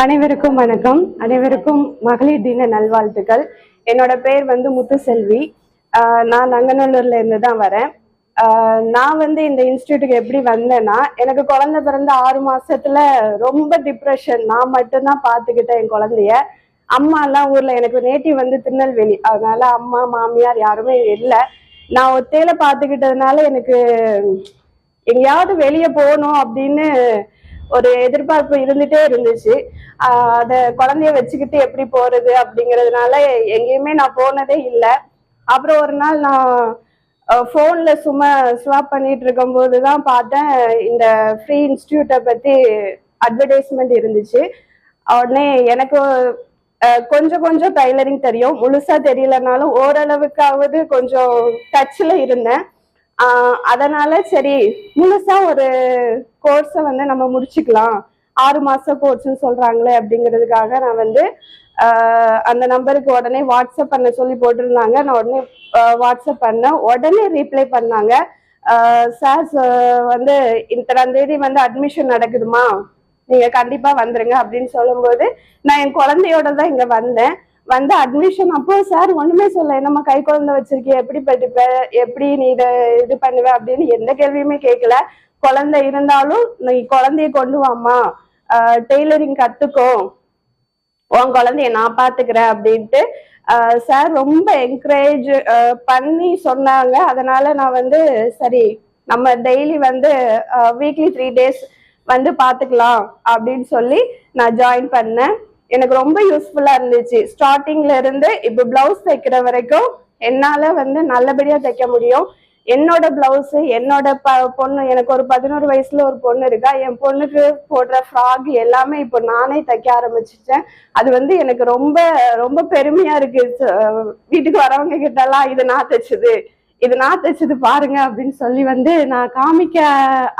அனைவருக்கும் வணக்கம். அனைவருக்கும் மகளிர் தின நல்வாழ்த்துக்கள். என்னோட பேர் முத்துசெல்வி. நான் நங்கநல்லூர்ல இருந்து தான் வரேன். நான் இந்த இன்ஸ்டியூட்டுக்கு எப்படி வந்தேன்னா, எனக்கு குழந்தை பிறந்த 6 மாசத்துல ரொம்ப டிப்ரெஷன். நான் மட்டும்தான் பார்த்துக்கிட்டேன் என் குழந்தைய. அம்மா எல்லாம் ஊர்ல, எனக்கு நேட்டிவ் திருநெல்வேலி, அதனால அம்மா மாமியார் யாருமே இல்லை. நான் ஒத்தையில பார்த்துக்கிட்டதுனால எனக்கு எங்கேயாவது வெளியே போகணும் அப்படின்னு ஒரு எதிர்பார்ப்பு இருந்துட்டே இருந்துச்சு. அத குழந்தைய வச்சுக்கிட்டு எப்படி போறது அப்படிங்கிறதுனால எங்கேயுமே நான் போனதே இல்லை. அப்புறம் ஒரு நாள் நான் ஃபோன்ல சும்மா ஸ்வாப் பண்ணிட்டு இருக்கும் போதுதான் பார்த்தேன், இந்த ஃப்ரீ இன்ஸ்டியூட்டை பத்தி அட்வர்டைஸ்மெண்ட் இருந்துச்சு. உடனே எனக்கு கொஞ்சம் கொஞ்சம் டைலரிங் தெரியும், முழுசா தெரியலனாலும் ஓரளவுக்காவது கொஞ்சம் டச்ல இருந்தேன். அதனால சரி, முழுசா ஒரு கோர்ஸை நம்ம முடிச்சுக்கலாம், 6 மாச கோர்ஸ்ன்னு சொல்றாங்களே அப்படிங்கிறதுக்காக நான் அந்த நம்பருக்கு உடனே வாட்ஸ்அப் பண்ண சொல்லி போட்டிருந்தாங்க. நான் உடனே வாட்ஸ்அப் பண்ணேன். உடனே ரீப்ளை பண்ணாங்க, சார் இத்தனாம் தேதி அட்மிஷன் நடக்குதுமா, நீங்க கண்டிப்பா வந்துருங்க அப்படின்னு சொல்லும்போது நான் என் குழந்தையோட தான் இங்க வந்தேன். அட்மிஷன் அப்போ சார் ஒண்ணுமே சொல்ல, நம்ம கை குழந்தை வச்சிருக்கிய, எப்படி படிப்ப, எப்படி நீ இது பண்ணுவ அப்படின்னு எந்த கேள்வியுமே கேட்கல. குழந்தை இருந்தாலும் நீ குழந்தைய கொண்டு வாமா, டெய்லரிங் கத்துக்கோ, உன் குழந்தைய நான் பாத்துக்கிறேன் அப்படின்ட்டு சார் ரொம்ப என்கரேஜ் பண்ணி சொன்னாங்க. அதனால நான் சரி, நம்ம டெய்லி வீக்லி 3 days பாத்துக்கலாம் அப்படின்னு சொல்லி நான் ஜாயின் பண்ணேன். எனக்கு ரொம்ப யூஸ்ஃபுல்லா இருந்துச்சு. ஸ்டார்டிங்ல இருந்து இப்ப பிளவுஸ் தைக்கிற வரைக்கும் என்னால நல்லபடியா தைக்க முடியும். என்னோட பிளவுஸ், என்னோட பொண்ணு, எனக்கு ஒரு 11 வயசுல ஒரு பொண்ணு இருக்கா, என் பொண்ணுக்கு போடுற ஃப்ராக் எல்லாமே இப்போ நானே தைக்க ஆரம்பிச்சிட்டேன். அது எனக்கு ரொம்ப ரொம்ப பெருமையா இருக்கு. வீட்டுக்கு வரவங்க கிட்ட எல்லாம் இது நான் தைச்சது பாருங்க அப்படின்னு சொல்லி நான் காமிக்க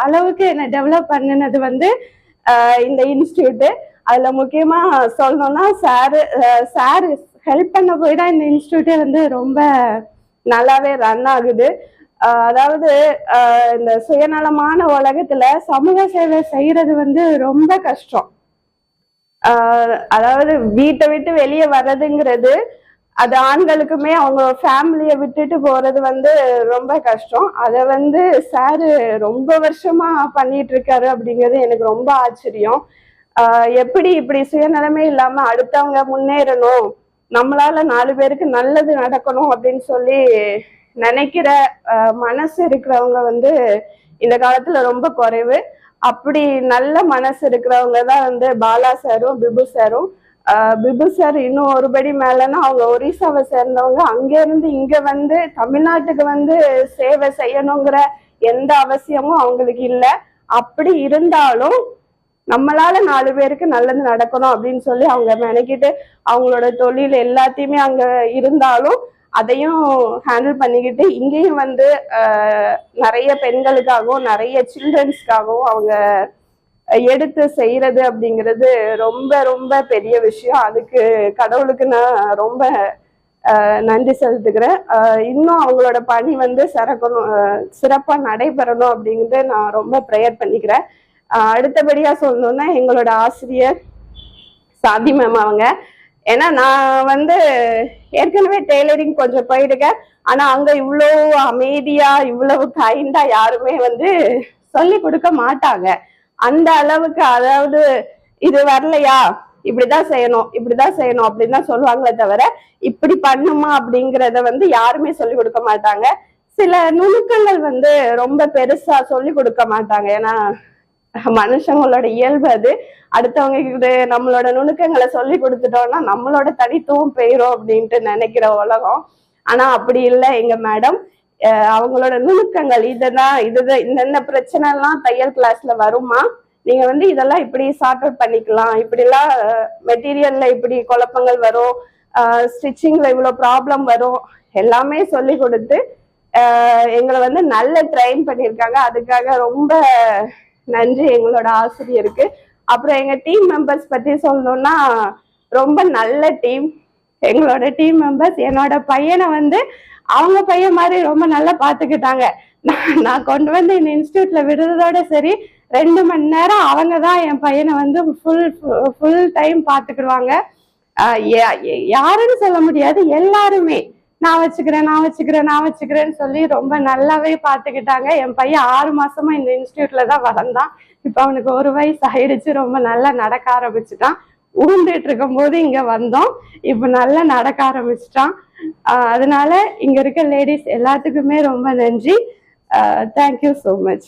அளவுக்கு என்ன டெவலப் பண்ணினது இந்த இன்ஸ்டியூட். அதுல முக்கியமா சொல்லணும்னா சார் ஹெல்ப் பண்ண போய் தான் இந்த இன்ஸ்டியூட்டே ரொம்ப நல்லாவே ரன் ஆகுது. அதாவது இந்த சுயநலமான உலகத்துல சமூக சேவை செய்யறது ரொம்ப கஷ்டம். அதாவது வீட்டை விட்டு வெளியே வர்றதுங்கிறது, அது ஆண்களுக்குமே அவங்க ஃபேமிலியை விட்டுட்டு போறது ரொம்ப கஷ்டம். அதை சாரு ரொம்ப வருஷமா பண்ணிட்டு இருக்காரு அப்படிங்கிறது எனக்கு ரொம்ப ஆச்சரியம். எப்படி இப்படி சுயநலமே இல்லாம அடுத்தவங்க முன்னேறணும், நம்மளால 4 பேருக்கு நல்லது நடக்கணும் அப்படின்னு சொல்லி நினைக்கிற மனசு இருக்கிறவங்க இந்த காலத்துல ரொம்ப குறைவு. அப்படி நல்ல மனசு இருக்கிறவங்க தான் பாலா சாரும் பிபு சாரும். பிபு சார் இன்னும் ஒருபடி மேலன்னா, அவங்க ஒரிசாவை சேர்ந்தவங்க. அங்க இருந்து இங்க தமிழ்நாட்டுக்கு சேவை செய்யணுங்கிற எந்த அவசியமும் அவங்களுக்கு இல்லை. அப்படி இருந்தாலும் நம்மளால 4 பேருக்கு நல்லது நடக்கணும் அப்படின்னு சொல்லி அவங்க மெனக்கிட்டு அவங்களோட தொழில் எல்லாத்தையுமே அங்க இருந்தாலும் அதையும் ஹேண்டில் பண்ணிக்கிட்டு இங்கேயும் நிறைய பெண்களுக்காகவும் நிறைய சில்ட்ரன்ஸ்க்காகவும் அவங்க எடுத்து செய்யறது அப்படிங்கிறது ரொம்ப ரொம்ப பெரிய விஷயம். அதுக்கு கடவுளுக்கு நான் ரொம்ப நன்றி செலுத்துக்கிறேன். இன்னும் அவங்களோட பணி சிறப்பா நடைபெறணும் அப்படிங்கிறது நான் ரொம்ப ப்ரேயர் பண்ணிக்கிறேன். அடுத்தபடியா சொல்லணும்னா, எங்களோட ஆசிரியர் சாதி மேம் அவங்க. ஏன்னா நான் ஏற்கனவே டெய்லரிங் கொஞ்சம் போயிடுக்கேன். ஆனா அங்க இவ்வளவு அமைதியா இவ்வளவு கைண்டா யாருமே சொல்லி கொடுக்க மாட்டாங்க. அந்த அளவுக்கு, அதாவது இது வரலையா, இப்படிதான் செய்யணும் அப்படின்னு தான் சொல்லுவாங்களே தவிர இப்படி பண்ணுமா அப்படிங்கிறத யாருமே சொல்லி கொடுக்க மாட்டாங்க. சில நுணுக்கங்கள் ரொம்ப பெருசா சொல்லி கொடுக்க மாட்டாங்க. ஏன்னா மனுஷங்களோட இயல்பு அது. அடுத்தவங்க கிட்ட நம்மளோட நுணுக்கங்களை சொல்லி கொடுத்துட்டோம்னா நம்மளோட தனித்துவம் போயிரும் அப்படின்ட்டு நினைக்கிற உலகம். ஆனா அப்படி இல்லை எங்க மேடம். அவங்களோட நுணுக்கங்கள், இதுதான் இந்த பிரச்சனை எல்லாம் தையல் கிளாஸ்ல வருமா, நீங்க இதெல்லாம் இப்படி சார்ட் அவுட் பண்ணிக்கலாம், இப்படிலாம் மெட்டீரியல்ல இப்படி குழப்பங்கள் வரும், ஸ்டிச்சிங்ல இவ்வளவு ப்ராப்ளம் வரும், எல்லாமே சொல்லி கொடுத்து எங்களை நல்ல ட்ரெயின் பண்ணியிருக்காங்க. அதுக்காக ரொம்ப நன்றி எங்களோட ஆசிரியருக்கு. அப்புறம் எங்க டீம் மெம்பர்ஸ் பத்தி சொல்லணும்னா, ரொம்ப நல்ல டீம். எங்களோட டீம் மெம்பர்ஸ் என்னோட பையனை அவங்க பையன் மாதிரி ரொம்ப நல்லா பாத்துக்கிட்டாங்க. நான் கொண்டு இந்த இன்ஸ்டியூட்ல விடுறதோட சரி, 2 மணி நேரம் அவங்க தான் என் பையனை வந்து ஃபுல் டைம் பாத்துக்கிடுவாங்க. யாருன்னு சொல்ல முடியாது, எல்லாருமே நான் வச்சுக்கிறேன்னு சொல்லி ரொம்ப நல்லாவே பாத்துக்கிட்டாங்க. என் பையன் 6 மாசமா இந்த இன்ஸ்டியூட்ல தான் வளர்ந்தான். இப்ப அவனுக்கு 1 வயசு ஆயிடுச்சு. ரொம்ப நல்லா நடக்க ஆரம்பிச்சுட்டான். ஊந்துட்டு இருக்கும் போது இங்க வந்தோம். இப்ப நல்லா நடக்க ஆரம்பிச்சுட்டான். அதனால இங்க இருக்க லேடிஸ் எல்லாத்துக்குமே ரொம்ப நன்றி. Thank you so much.